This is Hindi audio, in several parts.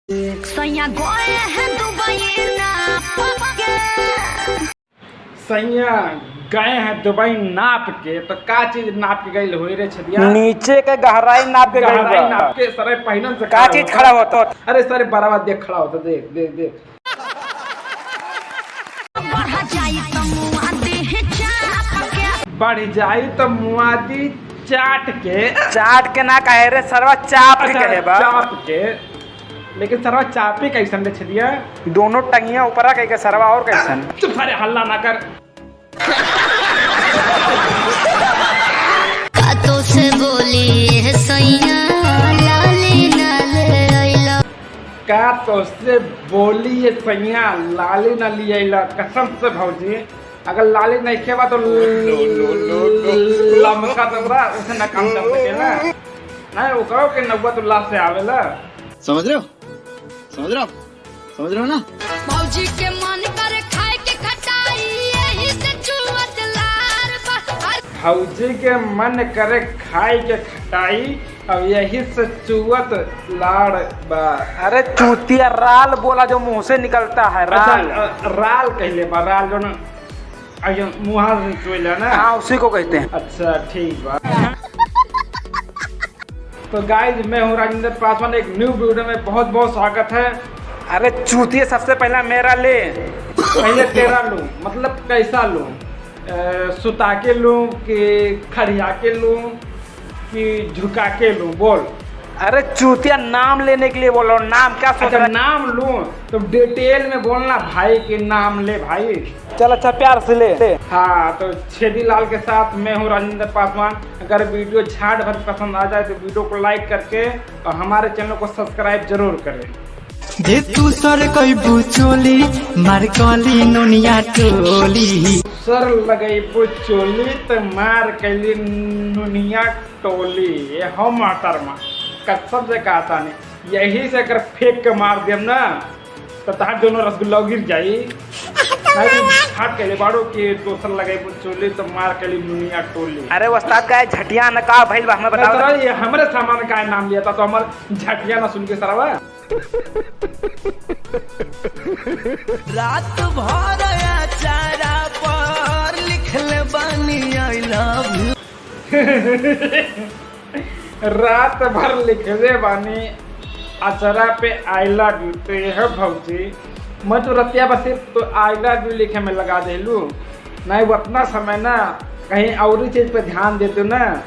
सैया गए हैं दुबई नाप के तो का चीज नाप के गइल होई रे छदिया नीचे के गहराई नाप के गहराई नाप के सरे पहिनन से का चीज खड़ा होता। अरे सरे बराबर देख खड़ा होता देख देख देख बढ़ जाई तो मुआदी चाट के ना कहे रे सरवा चाप के कहे बा चाप के। लेकिन सरवा चापी कैसन रे छदिया दोनों टंगिया ऊपरा कह के सरवा और कैसन। चुप सारे हल्ला ना कर कातो से बोली है सैया लाली नाले का तो से बोली ये सैया लाली न लिया कसम से भौजी अगर लाली नहीं खेबा तो लमका तबरा उसे न काम कर सके ना नहीं वो कहो कि नब्बत तो ला से आवेला। समझ रहे हो ना। मौजी के मन करे खाए के खटाई यही से चुवत लार बा। भौजी के मन करे खाए के खटाई अब यही से चुवत लाड़ बा। अरे चूतिया राल बोला जो मुंह से निकलता है राल। राल कहले बा राल जो मुहा से चुएला ना। हाँ उसी को कहते हैं। अच्छा ठीक बा। तो गाइस मैं हूँ राजेंद्र पासवान एक न्यू वीडियो में बहुत बहुत स्वागत है। अरे चूतिया सबसे पहला मेरा ले पहले तेरा लूँ मतलब कैसा लूँ सुता के लूँ कि खड़िया के लूँ कि झुका के लूँ बोल। अरे चूतिया नाम लेने के लिए बोलो नाम क्या सोच अच्छा रहा है? नाम लूँ तो डिटेल में बोलना भाई के नाम ले भाई। चल अच्छा प्यार से ले। हाँ तो छेदी लाल के साथ मैं हूँ राजेंद्र पासवान। अगर वीडियो झाड़ भर पसंद आ जाए तो वीडियो को लाइक करके और हमारे चैनल को सब्सक्राइब जरूर करें। दे तू सर कोई बुचोली मार कली नुनिया टोली सर लगई चोली तो मार कैली नुनिया टोली ये हम मातरमा कसम से कहता नहीं यही से अगर फेंक के मार देम ना तो तार दोनों रसगुल्ला गिर जाई। हाथ के बाड़ो कि दोसर लगई चोली तो मार कैली नुनिया टोली। अरे उस्ताद का झटिया न का भइल बा हमें बताओ। ये हमरे सामान का नाम लिया था तो हमारे झटिया ना सुन के सरवा रात भर चारा पर लिखले बानी आई लव यू। रात भर लिखले बानी अचरा पे आई लव यू। तो यह भौजी मैं तो रतिया बस तो आई लव यू लिखे में लगा दे लू नहीं वो अपना समय ना कहीं और चीज पे ध्यान देते ना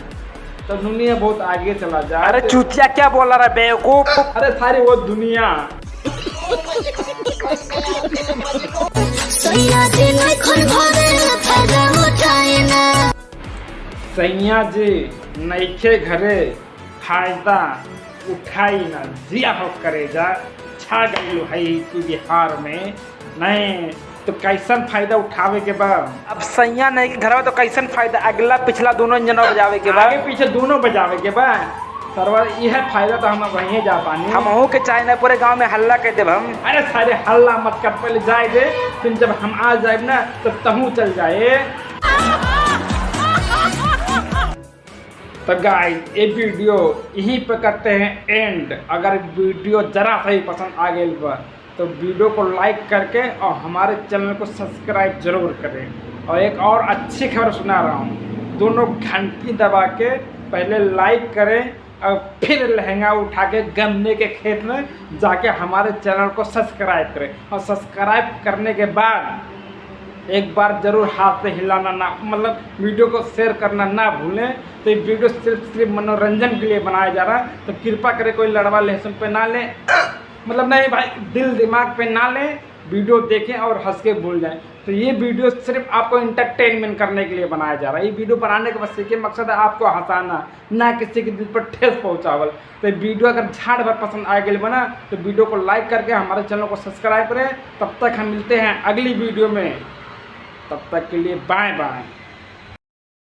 तो दुनिया बहुत आगे चला जाए। अरे चूतिया क्या बोल रहा है बेवकूफ। अरे सारी वो दुनिया सैया जी नहीं खुल भरे फायदा उठाए ना। सैया जी नईखे घरे फायदा उठाई ना जिया हो करे जा छा गई है तू बिहार में नहीं तो कैसन फायदा उठावे के बाद। अब सैया नहीं घर में तो कैसन फायदा अगला पिछला दोनों इंजन बजावे के बाद आगे पीछे दोनों बजावे के बाद सरवर यह फायदा तो हम वहीं जा पानी। हम हो के चाहे ना पूरे गांव में हल्ला कहते हम। अरे सारे हल्ला मत कर पहले जाए दे फिर जब हम आ जाए ना तो तहू चल जाए। तो गाइस ये वीडियो यहीं पे करते हैं एंड। अगर वीडियो जरा सा ही पसंद आ गई तो वीडियो को लाइक करके और हमारे चैनल को सब्सक्राइब जरूर करें। और एक और अच्छी खबर सुना रहा हूँ दोनों घंटी दबा के पहले लाइक करें और फिर लहंगा उठा के गन्ने के खेत में जाके हमारे चैनल को सब्सक्राइब करें। और सब्सक्राइब करने के बाद एक बार जरूर हाथ से हिलाना ना मतलब वीडियो को शेयर करना ना भूलें। तो ये वीडियो सिर्फ मनोरंजन के लिए बनाया जा रहा है तो कृपा करे कोई लड़वा लहसुन पे ना ले मतलब नहीं भाई दिल दिमाग पे ना ले वीडियो देखें और हंस के भूल जाएं। तो ये वीडियो सिर्फ आपको इंटरटेनमेंट करने के लिए बनाया जा रहा है। ये वीडियो बनाने का बस एक मकसद है आपको हंसाना ना किसी के दिल पर ठेस पहुंचावल। तो ये वीडियो अगर झाड़ भर पसंद आ गई बना तो वीडियो को लाइक करके हमारे चैनल को सब्सक्राइब करें। तब तक हम मिलते हैं अगली वीडियो में तब तक के लिए बाय बाय।